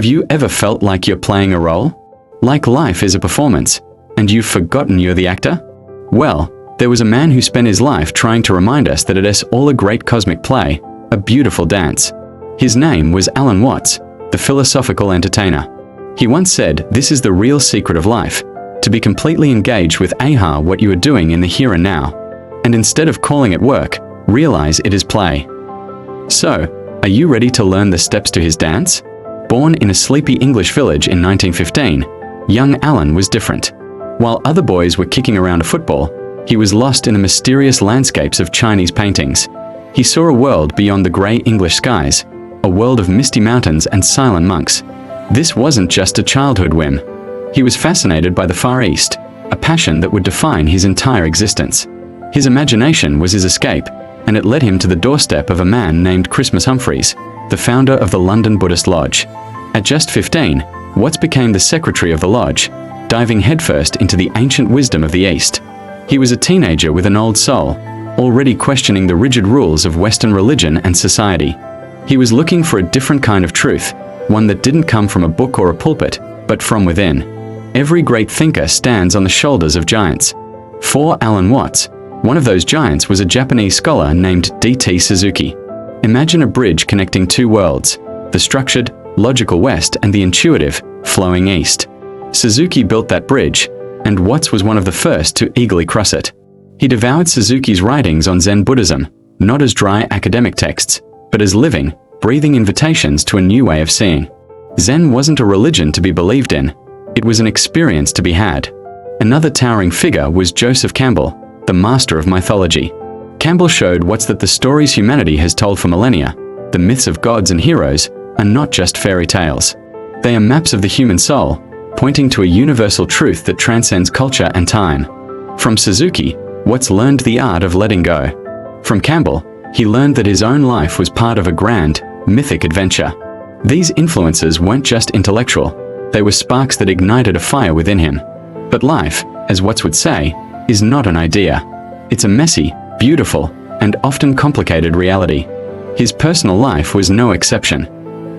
Have you ever felt like you're playing a role? Like life is a performance, and you've forgotten you're the actor? Well, there was a man who spent his life trying to remind us that it is all a great cosmic play, a beautiful dance. His name was Alan Watts, the philosophical entertainer. He once said, "This is the real secret of life, to be completely engaged with what you are doing in the here and now. And instead of calling it work, realize it is play." So, are you ready to learn the steps to his dance? Born in a sleepy English village in 1915, young Alan was different. While other boys were kicking around a football, he was lost in the mysterious landscapes of Chinese paintings. He saw a world beyond the grey English skies, a world of misty mountains and silent monks. This wasn't just a childhood whim. He was fascinated by the Far East, a passion that would define his entire existence. His imagination was his escape, and it led him to the doorstep of a man named Christmas Humphreys, the founder of the London Buddhist Lodge. At just 15, Watts became the secretary of the lodge, diving headfirst into the ancient wisdom of the East. He was a teenager with an old soul, already questioning the rigid rules of Western religion and society. He was looking for a different kind of truth, one that didn't come from a book or a pulpit, but from within. Every great thinker stands on the shoulders of giants. For Alan Watts, one of those giants was a Japanese scholar named D.T. Suzuki. Imagine a bridge connecting two worlds, the structured, logical West and the intuitive, flowing East. Suzuki built that bridge, and Watts was one of the first to eagerly cross it. He devoured Suzuki's writings on Zen Buddhism, not as dry academic texts, but as living, breathing invitations to a new way of seeing. Zen wasn't a religion to be believed in, it was an experience to be had. Another towering figure was Joseph Campbell, the master of mythology. Campbell showed Watts that the stories humanity has told for millennia, the myths of gods and heroes, are not just fairy tales. They are maps of the human soul, pointing to a universal truth that transcends culture and time. From Suzuki, Watts learned the art of letting go. From Campbell, he learned that his own life was part of a grand, mythic adventure. These influences weren't just intellectual, they were sparks that ignited a fire within him. But life, as Watts would say, is not an idea. It's a messy, beautiful, and often complicated reality. His personal life was no exception.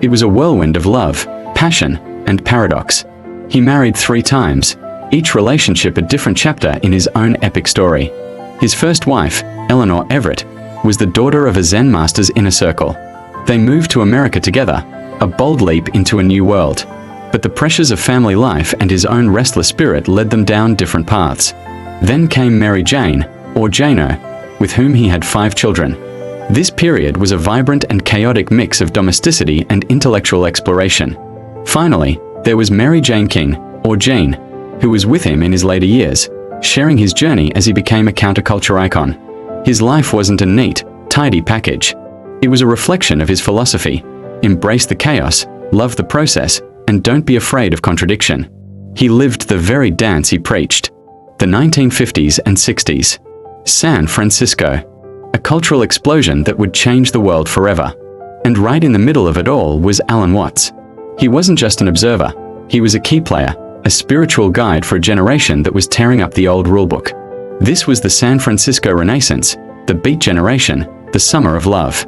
It was a whirlwind of love, passion, and paradox. He married 3 times, each relationship a different chapter in his own epic story. His first wife, Eleanor Everett, was the daughter of a Zen master's inner circle. They moved to America together, a bold leap into a new world. But the pressures of family life and his own restless spirit led them down different paths. Then came Mary Jane, or Jano, with whom he had 5 children. This period was a vibrant and chaotic mix of domesticity and intellectual exploration. Finally, there was Mary Jane King, or Jean, who was with him in his later years, sharing his journey as he became a counterculture icon. His life wasn't a neat, tidy package. It was a reflection of his philosophy: embrace the chaos, love the process, and don't be afraid of contradiction. He lived the very dance he preached. The 1950s and 60s. San Francisco. A cultural explosion that would change the world forever. And right in the middle of it all was Alan Watts. He wasn't just an observer, he was a key player, a spiritual guide for a generation that was tearing up the old rulebook. This was the San Francisco Renaissance, the Beat Generation, the summer of love.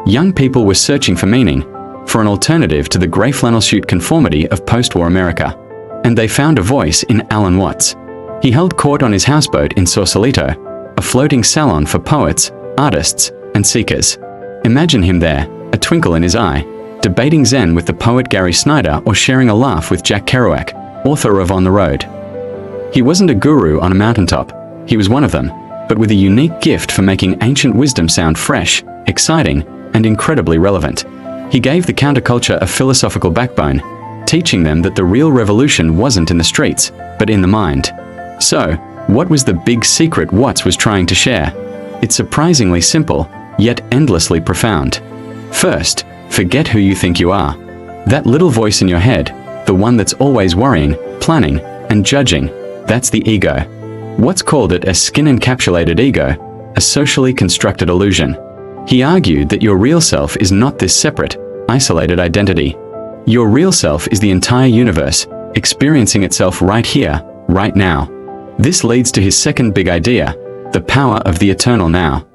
Young people were searching for meaning, for an alternative to the grey flannel suit conformity of post-war America. And they found a voice in Alan Watts. He held court on his houseboat in Sausalito, a floating salon for poets, artists, and seekers. Imagine him there, a twinkle in his eye, debating Zen with the poet Gary Snyder or sharing a laugh with Jack Kerouac, author of On the Road. He wasn't a guru on a mountaintop, he was one of them, but with a unique gift for making ancient wisdom sound fresh, exciting, and incredibly relevant. He gave the counterculture a philosophical backbone, teaching them that the real revolution wasn't in the streets, but in the mind. So, what was the big secret Watts was trying to share? It's surprisingly simple, yet endlessly profound. First, forget who you think you are. That little voice in your head, the one that's always worrying, planning, and judging, that's the ego. Watts called it a skin-encapsulated ego, a socially constructed illusion. He argued that your real self is not this separate, isolated identity. Your real self is the entire universe, experiencing itself right here, right now. This leads to his second big idea, the power of the eternal now.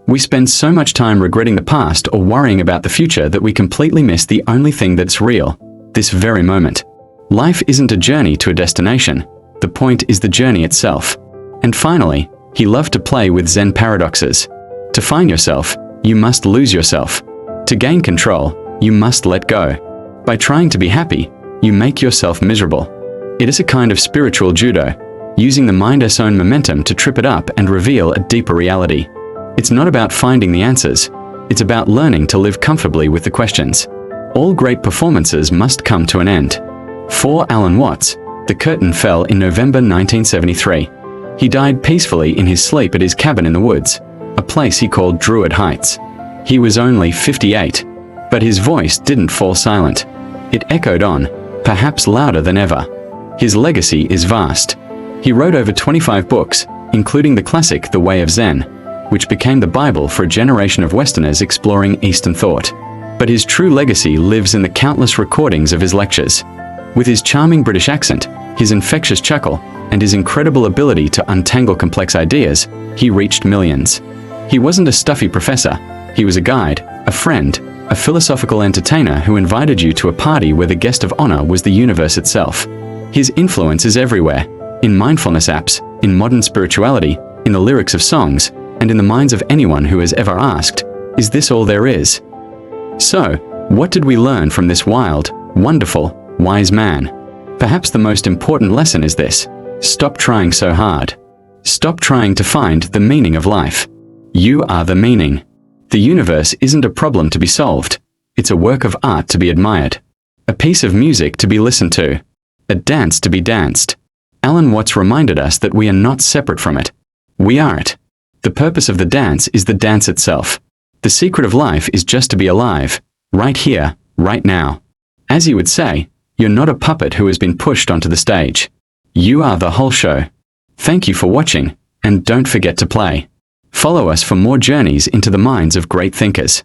We spend so much time regretting the past or worrying about the future that we completely miss the only thing that's real, this very moment. Life isn't a journey to a destination. The point is the journey itself. And finally, he loved to play with Zen paradoxes. To find yourself, you must lose yourself. To gain control, you must let go. By trying to be happy, you make yourself miserable. It is a kind of spiritual judo, using the mind's own momentum to trip it up and reveal a deeper reality. It's not about finding the answers. It's about learning to live comfortably with the questions. All great performances must come to an end. For Alan Watts, the curtain fell in November 1973. He died peacefully in his sleep at his cabin in the woods, a place he called Druid Heights. He was only 58, but his voice didn't fall silent. It echoed on, perhaps louder than ever. His legacy is vast. He wrote over 25 books, including the classic The Way of Zen, which became the Bible for a generation of Westerners exploring Eastern thought. But his true legacy lives in the countless recordings of his lectures. With his charming British accent, his infectious chuckle, and his incredible ability to untangle complex ideas, he reached millions. He wasn't a stuffy professor. He was a guide, a friend, a philosophical entertainer who invited you to a party where the guest of honor was the universe itself. His influence is everywhere, in mindfulness apps, in modern spirituality, in the lyrics of songs, and in the minds of anyone who has ever asked, is this all there is? So, what did we learn from this wild, wonderful, wise man? Perhaps the most important lesson is this: stop trying so hard. Stop trying to find the meaning of life. You are the meaning. The universe isn't a problem to be solved. It's a work of art to be admired. A piece of music to be listened to. A dance to be danced. Alan Watts reminded us that we are not separate from it. We are it. The purpose of the dance is the dance itself. The secret of life is just to be alive, right here, right now. As he would say, you're not a puppet who has been pushed onto the stage. You are the whole show. Thank you for watching, and don't forget to play. Follow us for more journeys into the minds of great thinkers.